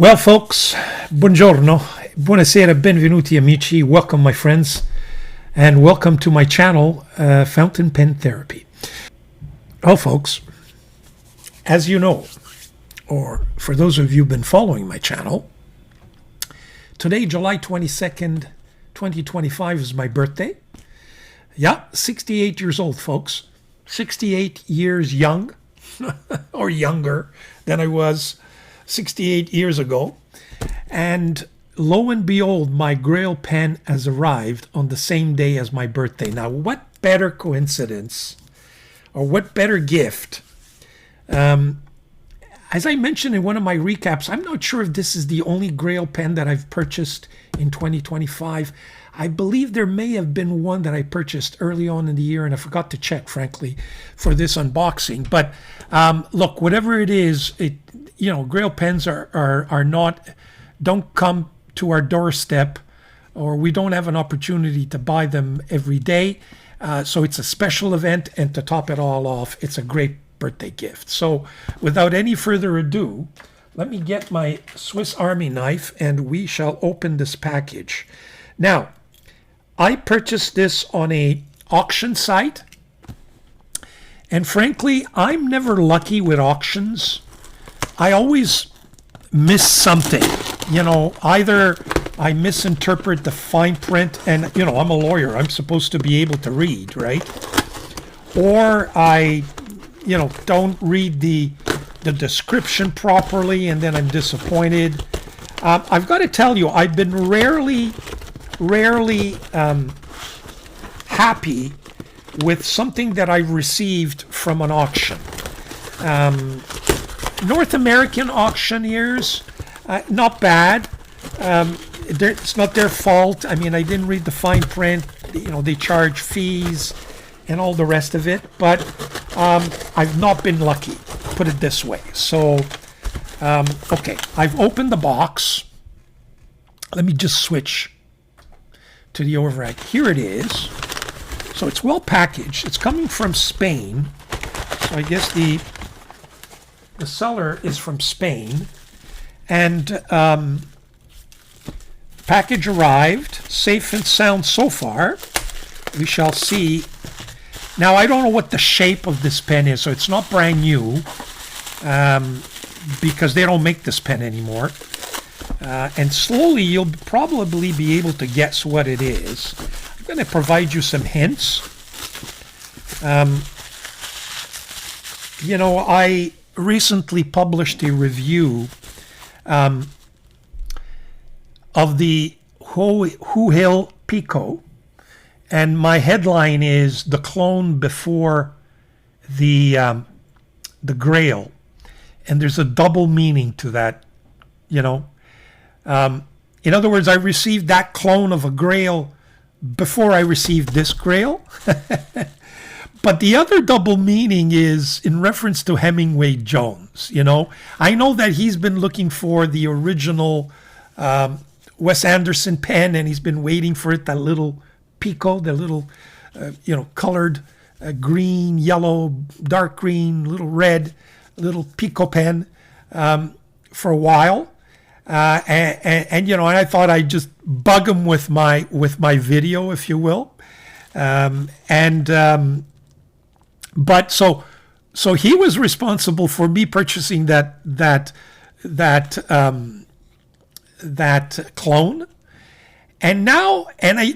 Well, folks, buongiorno, buonasera, benvenuti amici, welcome my friends, and welcome to my channel, Fountain Pen Therapy. Well, folks, as you know, or for those of you who've been following my channel, today, July 22nd, 2025 is my birthday. Yeah, 68 years old, folks. 68 years young, or younger than I was 68 years ago. And lo and behold, my Grail pen has arrived on the same day as my birthday. Now, what better coincidence or what better gift? As I mentioned in one of my recaps, I'm not sure if this is the only Grail pen that I've purchased in 2025. I believe there may have been one that I purchased early on in the year, and I forgot to check, frankly, for this unboxing. But look, whatever it is, Grail pens don't come to our doorstep, or we don't have an opportunity to buy them every day. So it's a special event, and to top it all off, it's a great birthday gift. So without any further ado, let me get my Swiss Army knife and we shall open this package. Now, I purchased this on a auction site, and frankly, I'm never lucky with auctions. I always miss something. Either I misinterpret the fine print, and I'm a lawyer, I'm supposed to be able to read, right? Or I don't read the description properly, and then I'm disappointed. I've got to tell you, I've been rarely happy with something that I've received from an auction. North American auctioneers, not bad. It's not their fault. I mean, I didn't read the fine print. They charge fees and all the rest of it, but I've not been lucky, put it this way. So, okay, I've opened the box. Let me just switch to the overhead. Here it is. So it's well packaged. It's coming from Spain. So I guess the seller is from Spain. And package arrived, safe and sound so far. We shall see. Now, I don't know what the shape of this pen is, so it's not brand new, because they don't make this pen anymore. And slowly, you'll probably be able to guess what it is. I'm going to provide you some hints. I recently published a review of the Huil Pico, and my headline is "The Clone Before the Grail," and there's a double meaning to that. In other words, I received that clone of a Grail before I received this Grail. But the other double meaning is in reference to Hemingway Jones. I know that he's been looking for the original Wes Anderson pen, and he's been waiting for it, that little Pico, the little, colored green, yellow, dark green, little red, little Pico pen for a while. And I thought I'd just bug him with my video, if you will. But so he was responsible for me purchasing that clone, and now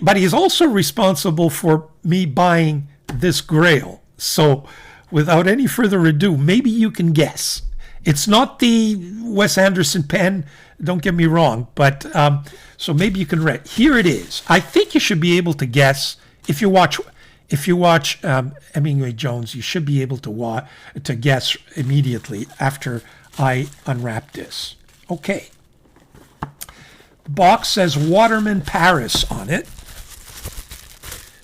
but he's also responsible for me buying this Grail. So without any further ado, maybe you can guess. It's not the Wes Anderson pen, don't get me wrong, but so maybe you can read. Here it is. I think you should be able to guess if you watch Hemingway Jones. You should be able to guess immediately after I unwrap this. Okay. The box says Waterman Paris on it.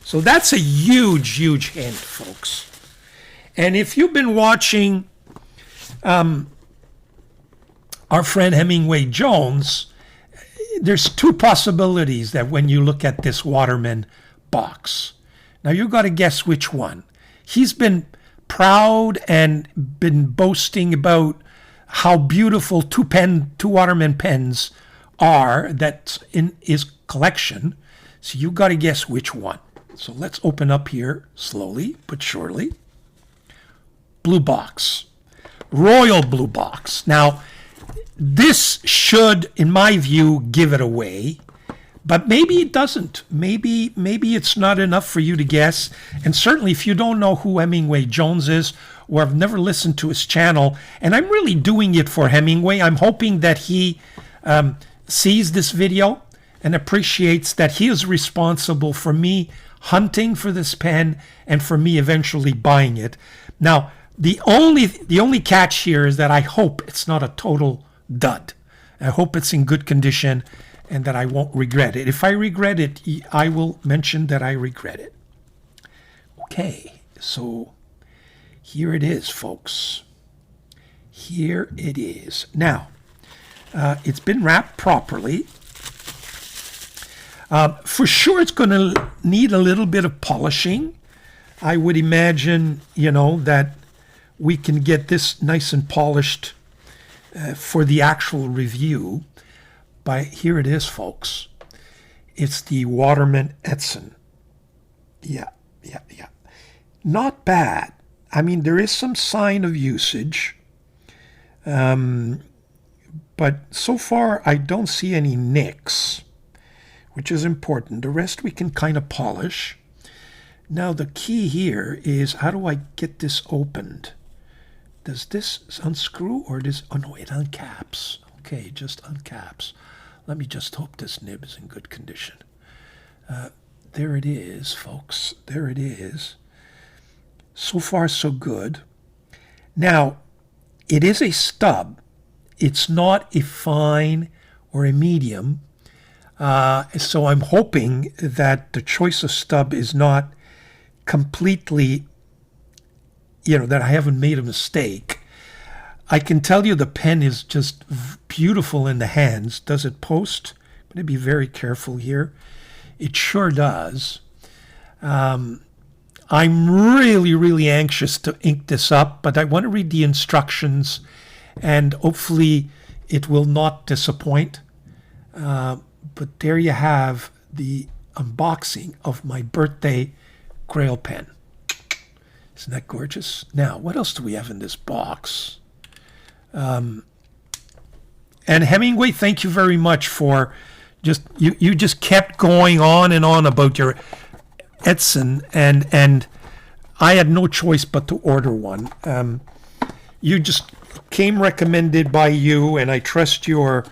So that's a huge, huge hint, folks. And if you've been watching our friend Hemingway Jones, there's two possibilities that when you look at this Waterman box. Now, you've got to guess which one. He's been proud and been boasting about how beautiful two Waterman pens are that's in his collection. So you got to guess which one. So let's open up here slowly but surely. Blue box. Royal blue box. Now, this should, in my view, give it away. But maybe it doesn't. Maybe it's not enough for you to guess. And certainly if you don't know who Hemingway Jones is or have never listened to his channel, and I'm really doing it for Hemingway, I'm hoping that he sees this video and appreciates that he is responsible for me hunting for this pen and for me eventually buying it. Now, the only catch here is that I hope it's not a total dud. I hope it's in good condition and that I won't regret it. If I regret it, I will mention that I regret it. Okay, so here it is, folks. Here it is. Now, it's been wrapped properly. For sure, it's going to need a little bit of polishing. I would imagine, that we can get this nice and polished for the actual review. But here it is, folks. It's the Waterman Edson. Yeah. Not bad. I mean, there is some sign of usage. But so far, I don't see any nicks, which is important. The rest we can kind of polish. Now, the key here is, how do I get this opened? Does this unscrew or does... Oh, no, it uncaps. Okay, just uncaps. Let me just hope this nib is in good condition. There it is, folks. There it is. So far, so good. Now, it is a stub. It's not a fine or a medium. So I'm hoping that the choice of stub is not completely, that I haven't made a mistake. I can tell you the pen is just beautiful in the hands. Does it post? I'm going to be very careful here. It sure does. I'm really, really anxious to ink this up, but I want to read the instructions, and hopefully it will not disappoint. But there you have the unboxing of my birthday Grail pen. Isn't that gorgeous? Now, what else do we have in this box? And Hemingway, thank you very much for you just kept going on and on about your Edson, and I had no choice but to order one. You just came recommended by you, and I trust your...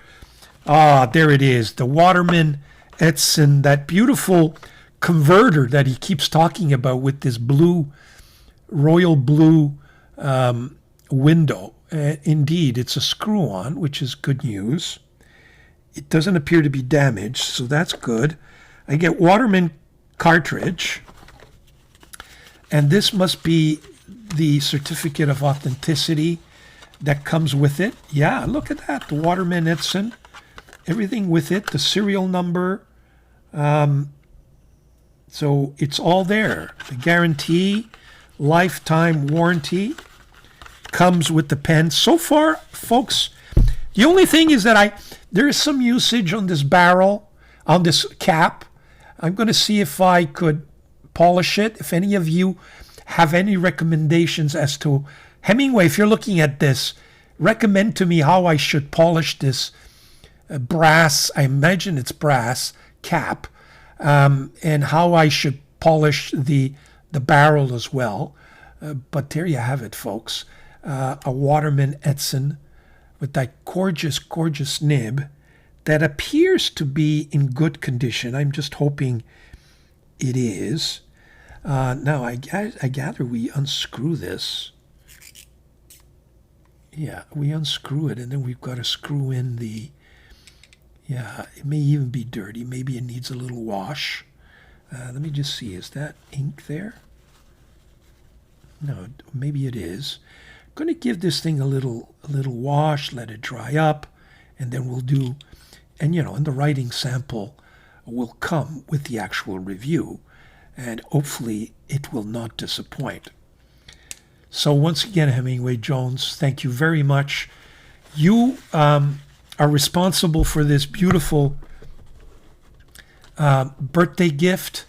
there it is, the Waterman Edson, that beautiful converter that he keeps talking about with this blue, royal blue window. Indeed, it's a screw-on, which is good news. It doesn't appear to be damaged, so that's good. I get Waterman cartridge, and this must be the certificate of authenticity that comes with it. Yeah, look at that, the Waterman Edson. Everything with it, the serial number. So it's all there. The guarantee, lifetime warranty comes with the pen. So far, folks, the only thing is that there is some usage on this barrel, on this cap. I'm going to see if I could polish it. If any of you have any recommendations as to... Hemingway, if you're looking at this, recommend to me how I should polish this brass, I imagine it's brass, cap, and how I should polish the barrel as well. But there you have it, folks. A Waterman Edson with that gorgeous, gorgeous nib that appears to be in good condition. I'm just hoping it is. Now, I gather we unscrew this. Yeah, we unscrew it, and then we've got to screw in the... Yeah, it may even be dirty. Maybe it needs a little wash. Let me just see. Is that ink there? No, maybe it is. I'm going to give this thing a little wash, let it dry up, and then we'll do... And, and the writing sample will come with the actual review, and hopefully it will not disappoint. So once again, Hemingway Jones, thank you very much. You are responsible for this beautiful birthday gift,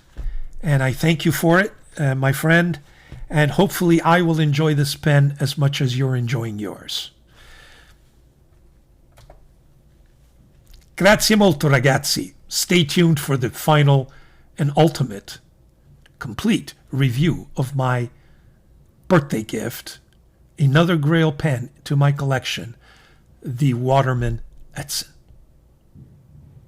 and I thank you for it, my friend. And hopefully I will enjoy this pen as much as you're enjoying yours. Grazie molto, ragazzi. Stay tuned for the final and ultimate, complete review of my birthday gift, another Grail pen to my collection, the Waterman Edson.